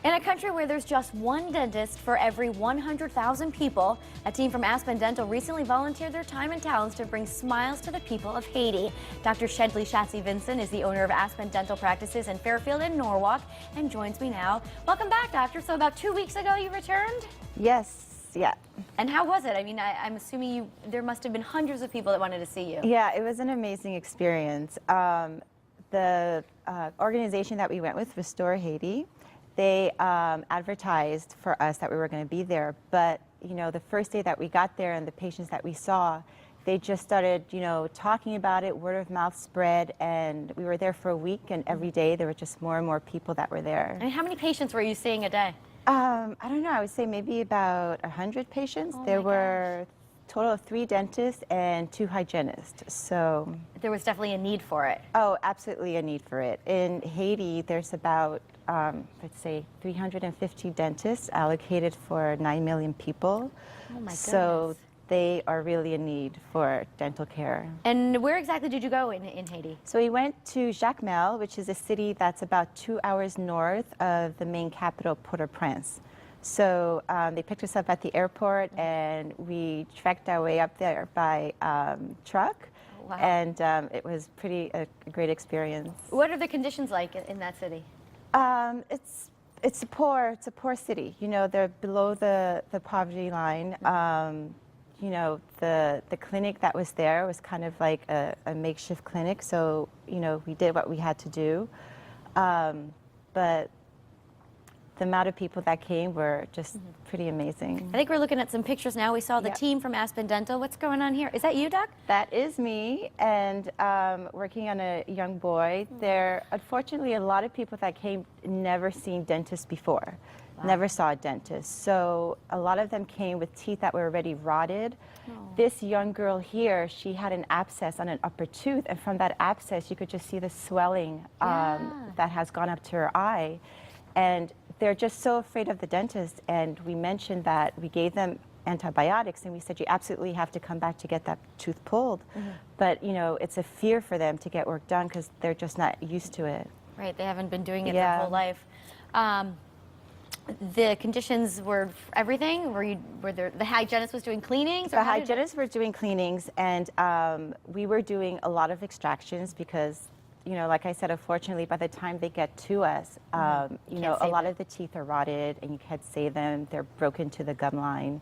In a country where there's just one dentist for every 100,000 people, a team from Aspen Dental recently volunteered their time and talents to bring smiles to the people of Haiti. Dr. Chedley Vincent is the owner of Aspen Dental practices in Fairfield and Norwalk and joins me now. Welcome back, doctor. So about 2 weeks ago you returned? Yes. Yeah. And how was it? I mean, I'm assuming there must have been hundreds of people that wanted to see you. Yeah, it was an amazing experience. The organization that we went with, Restore Haiti, they advertised for us that we were going to be there. But, you know, the first day that we got there and the patients that we saw, they just started, you know, talking about it, word of mouth spread, and we were there for a week, and every day there were just more and more people that were there. And how many patients were you seeing a day? I don't know, I would say maybe about 100 patients. There were a total of 3 dentists and 2 hygienists. So there was definitely a need for it. Oh, absolutely a need for it. In Haiti, there's about, let's say, 350 dentists allocated for 9 million people. Oh my goodness. So they are really in need for dental care. And where exactly did you go in Haiti? So we went to Jacmel, which is a city that's about 2 hours north of the main capital, Port-au-Prince. So they picked us up at the airport, and we trekked our way up there by truck. Wow. And it was a great experience. What are the conditions like in that city? It's a poor city. You know, they're below the poverty line. You know, the clinic that was there was kind of like a makeshift clinic. So, you know, we did what we had to do. But the amount of people that came were just pretty amazing. I think we're looking at some pictures now. We saw the team from Aspen Dental. What's going on here? Is that you, Doc? That is me, and working on a young boy. There, unfortunately, a lot of people that came never seen dentists before. Wow. Never saw a dentist. So a lot of them came with teeth that were already rotted. Oh. This young girl here, she had an abscess on an upper tooth, and from that abscess, you could just see the swelling that has gone up to her eye. And they're just so afraid of the dentist, and we mentioned that we gave them antibiotics, and we said you absolutely have to come back to get that tooth pulled. But, you know, it's a fear for them to get work done because they're just not used to it. Right, they haven't been doing it their whole life. The conditions were everything? The hygienist was doing cleanings? The hygienists were doing cleanings, and we were doing a lot of extractions because, you know, like I said, unfortunately, by the time they get to us, you know, a lot of the teeth are rotted, and you can't save them. They're broken to the gum line.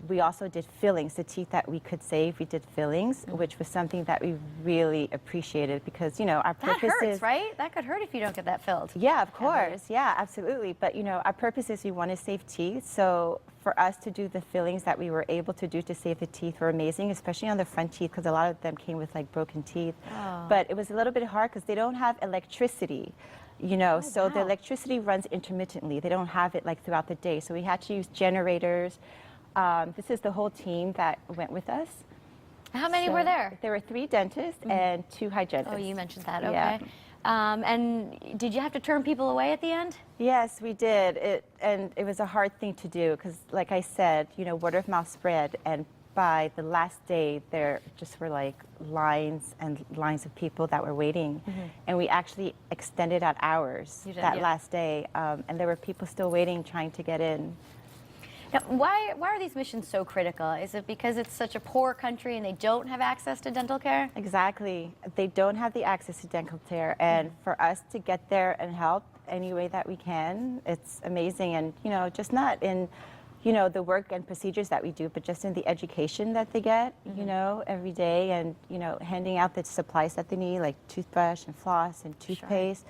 We also did fillings. The teeth that we could save, we did fillings, which was something that we really appreciated because, you know, our purpose that hurts, right? That could hurt if you don't get that filled. Yeah, of course. Yeah, absolutely. But, you know, our purpose is we want to save teeth. So for us to do the fillings that we were able to do to save the teeth were amazing, especially on the front teeth because a lot of them came with like broken teeth. Oh. But it was a little bit hard because they don't have electricity. You know, so the electricity runs intermittently. They don't have it like throughout the day. So we had to use generators. This is the whole team that went with us. How many were there? There were 3 dentists and 2 hygienists. Oh, you mentioned that. Okay. Yeah. And did you have to turn people away at the end? Yes, we did. And it was a hard thing to do because, like I said, you know, word of mouth spread. And by the last day, there just were like lines and lines of people that were waiting. And we actually extended out hours last day. And there were people still waiting, trying to get in. Now, why are these missions so critical? Is it because it's such a poor country and they don't have access to dental care? Exactly. They don't have the access to dental care. And for us to get there and help any way that we can, it's amazing. And, you know, just not in, you know, the work and procedures that we do, but just in the education that they get, you know, every day. And, you know, handing out the supplies that they need, like toothbrush and floss and toothpaste,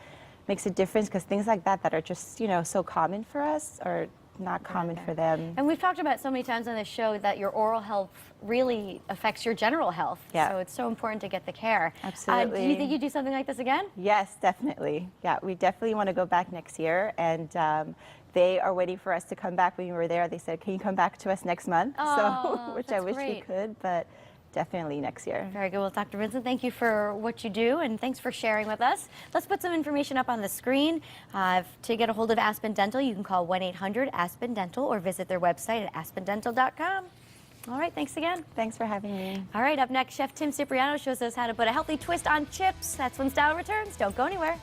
makes a difference because things like that are just, you know, so common for us are not common for them. And we've talked about so many times on this show that your oral health really affects your general health. Yeah. So it's so important to get the care. Absolutely. Do you think you'd do something like this again? Yes, definitely. Yeah, we definitely want to go back next year. And they are waiting for us to come back. When we were there, they said, can you come back to us next month? Oh, which I wish we could, but definitely next year. Very good. Well, Dr. Vincent, thank you for what you do, and thanks for sharing with us. Let's put some information up on the screen. To get a hold of Aspen Dental, you can call 1-800-ASPEN-DENTAL or visit their website at aspendental.com. All right, thanks again. Thanks for having me. All right, up next, Chef Tim Cipriano shows us how to put a healthy twist on chips. That's when Style returns. Don't go anywhere.